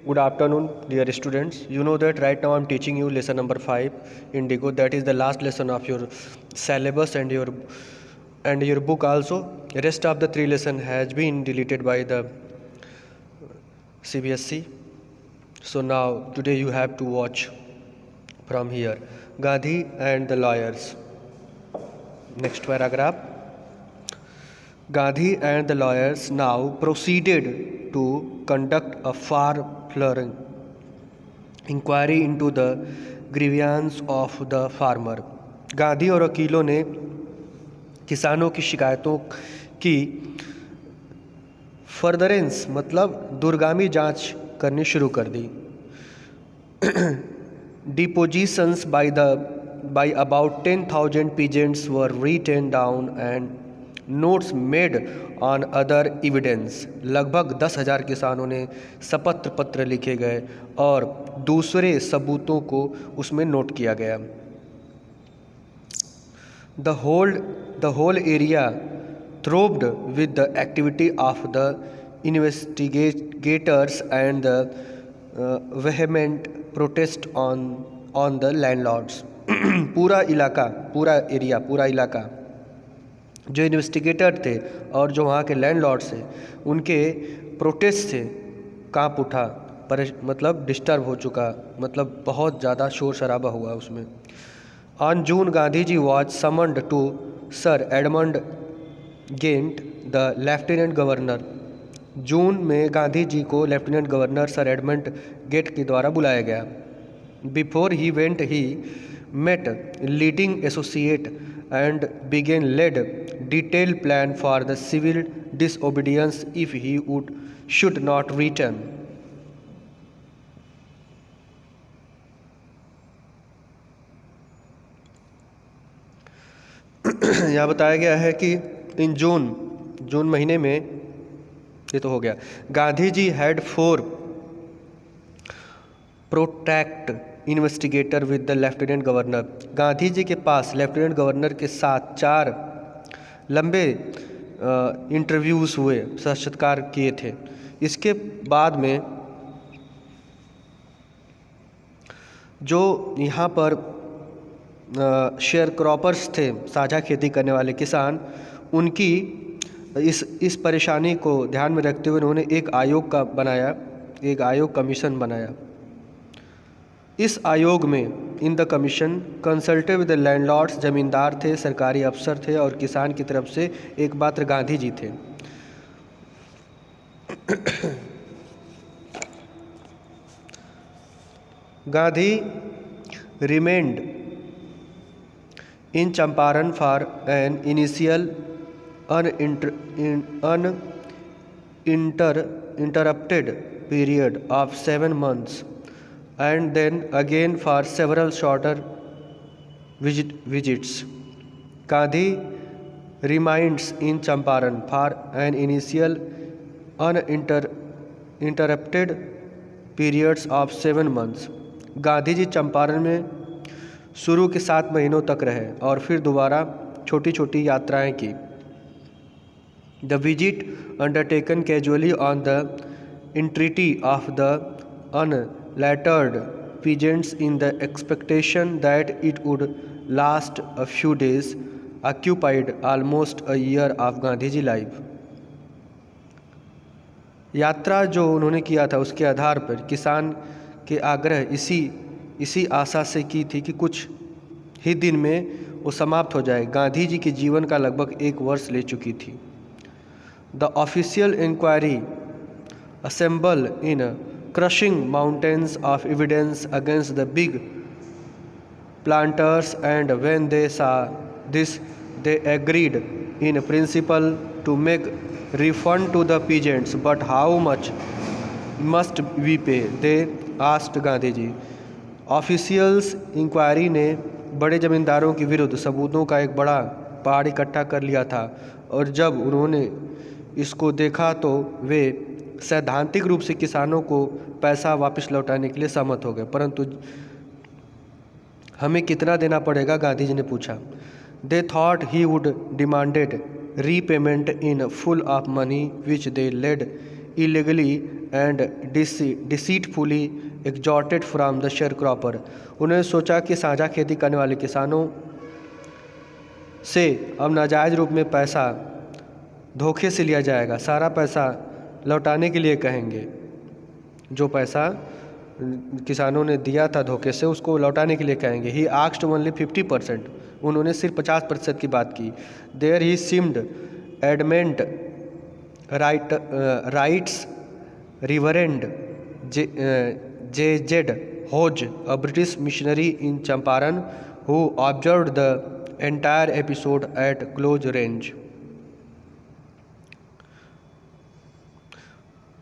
Good afternoon, dear students. You know that right now I'm teaching you lesson number 5, Indigo. That is the last lesson of your syllabus and your book also. The rest of the 3 lesson has been deleted by the CBSE. So now today you have to watch from here. Gandhi and the lawyers. Next paragraph. Gandhi and the lawyers now proceeded to conduct a far-flung inquiry into the grievance of the farmer. Gandhi और वकीलों ने किसानों की शिकायतों की furtherance मतलब दूरगामी जांच करनी शुरू कर दी. Depositions by about 10,000 peasants were written down and notes made on other evidence. लगभग 10,000 किसानों ने शपथ पत्र लिखे गए और दूसरे सबूतों को उसमें नोट किया गया. The whole area throbbed with the activity of the investigators and the vehement protest on the landlords. पूरा इलाका जो इन्वेस्टिगेटर थे और जो वहाँ के लैंडलॉर्ड थे उनके प्रोटेस्ट से कांप उठा, मतलब डिस्टर्ब हो चुका, मतलब बहुत ज़्यादा शोर शराबा हुआ उसमें. On June Gandhi ji was summoned to sir Edmund Gent the lieutenant governor. June में गांधी जी को lieutenant governor sir Edmund Gait के द्वारा बुलाया गया. Before he went he met leading associate and began led detailed plan for the civil disobedience if he should not return. यहाँ बताया गया है कि इन जून महीने में, ये तो हो गया, Gandhi ji had 4 protracted investigator with the lieutenant governor. Gandhi ji के पास लेफ्टिनेंट गवर्नर के साथ 4 लंबे इंटरव्यूज़ हुए, साक्षात्कार किए थे. इसके बाद में जो यहाँ पर शेयर क्रॉपर्स थे, साझा खेती करने वाले किसान, उनकी इस परेशानी को ध्यान में रखते हुए उन्होंने एक आयोग कमीशन बनाया. इस आयोग में in the commission consulted with the landlords, जमींदार थे, सरकारी अफसर थे और किसान की तरफ से एकमात्र गांधी जी थे. Gandhi remained in Champaran for an initial uninterrupted period of 7 months and then again for several shorter visits. Gandhi remains in Champaran for an initial uninterrupted periods of 7 months. Gandhi ji Champaran में शुरू के 7 महीनों तक रहे और फिर दोबारा छोटी छोटी यात्राएं की. The visit undertaken casually on the entreaty of the unlettered peasants in the expectation that it would last a few days occupied almost a year of Gandhiji life. यात्रा जो उन्होंने किया था उसके आधार पर किसान के आग्रह इसी आशा से की थी कि कुछ ही दिन में वो समाप्त हो जाए. गांधी जी के जीवन का लगभग 1 वर्ष ले चुकी थी. The official inquiry assembled in crushing mountains of evidence against the big planters, and when they saw this, they agreed in principle to make refund to the peasants. But how much must we pay? They asked Gandhi ji. Officials inquiry ने बड़े ज़मींदारों के विरुद्ध सबूतों का एक बड़ा पहाड़ इकट्ठा कर लिया था और जब उन्होंने इसको देखा तो वे सैद्धांतिक रूप से किसानों को पैसा वापस लौटाने के लिए सहमत हो गए. परंतु हमें कितना देना पड़ेगा, गांधी जी ने पूछा. They thought he would demanded repayment in full of money which they lent illegally and deceitfully extorted from the sharecropper. उन्होंने सोचा कि साझा खेती करने वाले किसानों से अब नाजायज़ रूप में पैसा धोखे से लिया जाएगा, सारा पैसा लौटाने के लिए कहेंगे, जो पैसा किसानों ने दिया था धोखे से उसको लौटाने के लिए कहेंगे। ही आस्क्ड ओनली 50%, उन्होंने सिर्फ 50% की बात की। There he seemed adamant writes reverend J.Z. Hodge, a British missionary in Champaran, who observed the entire episode at close range.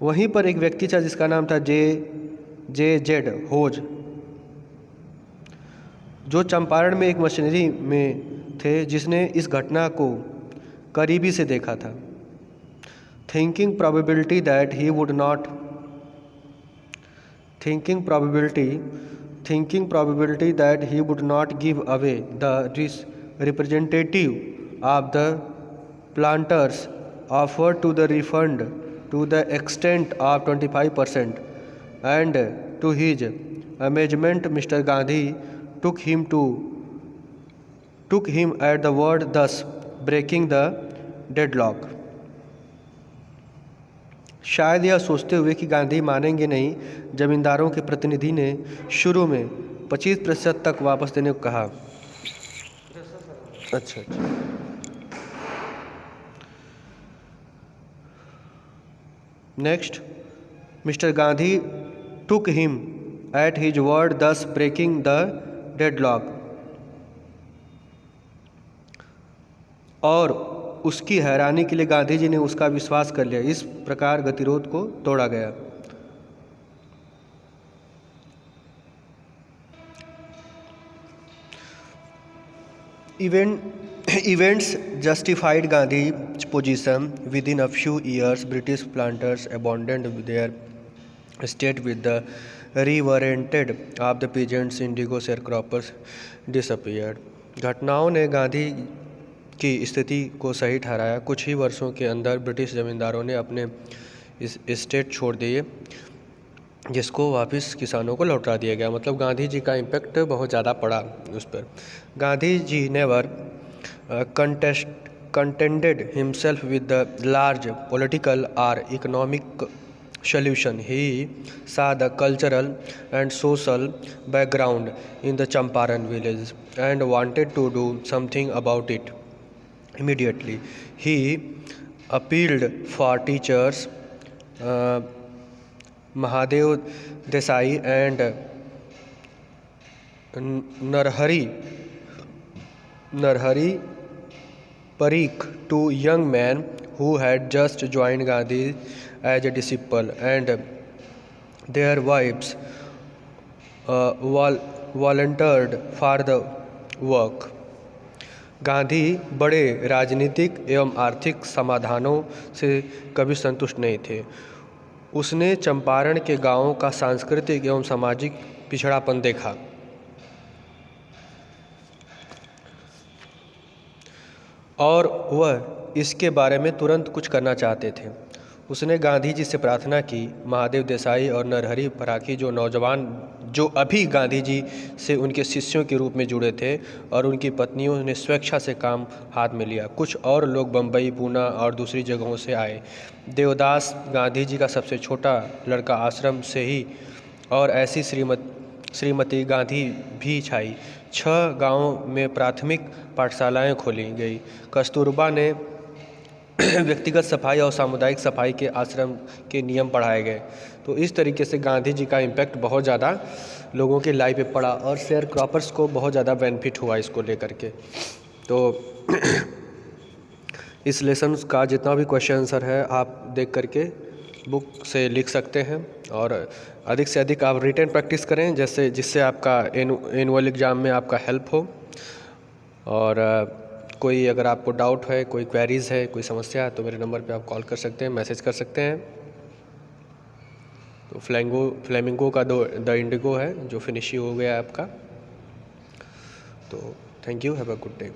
वहीं पर एक व्यक्ति था जिसका नाम था J.Z. Hodge, जो चंपारण में एक मशीनरी में थे, जिसने इस घटना को करीबी से देखा था। Thinking probability that he would not give away the representative of the planters offered to the refund to the extent of 25%, and to his amazement Mr. Gandhi took him at the word, thus breaking the deadlock. शायद यह सोचते हुए कि गांधी मानेंगे नहीं, जमींदारों के प्रतिनिधि ने शुरू में 25% तक वापस देने को कहा। अच्छा। Next, mister Gandhi took him at his word, thus breaking the deadlock. और उसकी हैरानी के लिए गांधी जी ने उसका विश्वास कर लिया, इस प्रकार गतिरोध को तोड़ा गया। Events justified Gandhi's position. Within a few years, British planters abandoned their estate with the rewarranted of the peasants. Indigo sharecroppers disappeared. घटनाओं ने गांधी की स्थिति को सही ठहराया। कुछ ही वर्षों के अंदर ब्रिटिश जमींदारों ने अपने इस स्टेट छोड़ दिए, जिसको वापस किसानों को लौटा दिया गया। मतलब गांधी जी का इम्पैक्ट बहुत ज़्यादा पड़ा उस पर। Gandhi ji never contended himself with the large political or economic solution. He saw the cultural and social background in the Champaran village and wanted to do something about it immediately. He appealed for teachers Mahadev Desai and Narhari Parikh, two young men who had just joined Gandhi as a disciple, and their wives volunteered for the work. Gandhi बड़े राजनीतिक एवं आर्थिक समाधानों से कभी संतुष्ट नहीं थे। उसने चंपारण के गांवों का सांस्कृतिक एवं सामाजिक पिछड़ापन देखा और वह इसके बारे में तुरंत कुछ करना चाहते थे। उसने गांधी जी से प्रार्थना की। महादेव देसाई और नरहरि पराखी, जो नौजवान जो अभी गांधी जी से उनके शिष्यों के रूप में जुड़े थे, और उनकी पत्नियों ने स्वेच्छा से काम हाथ में लिया। कुछ और लोग बम्बई, पूना और दूसरी जगहों से आए। देवदास, गांधी जी का सबसे छोटा लड़का, आश्रम से ही, और ऐसी श्रीमती गांधी भी छाई। 6 गांवों में प्राथमिक पाठशालाएं खोली गई। कस्तूरबा ने व्यक्तिगत सफाई और सामुदायिक सफाई के आश्रम के नियम पढ़ाए गए। तो इस तरीके से गांधी जी का इम्पैक्ट बहुत ज़्यादा लोगों के लाइफ पे पड़ा और शेयर क्रॉपर्स को बहुत ज़्यादा बेनिफिट हुआ इसको लेकर के। तो इस लेसन का जितना भी क्वेश्चन आंसर है आप देख करके बुक से लिख सकते हैं, और अधिक से अधिक आप रिटन प्रैक्टिस करें, जिससे आपका एनुअल एग्ज़ाम में आपका हेल्प हो। और कोई अगर आपको डाउट है, कोई क्वेरीज़ है, कोई समस्या है, तो मेरे नंबर पे आप कॉल कर सकते हैं, मैसेज कर सकते हैं। तो फ्लेमिंगो का द इंडिगो है जो फिनिश ही हो गया है आपका। तो thank you, have a good day.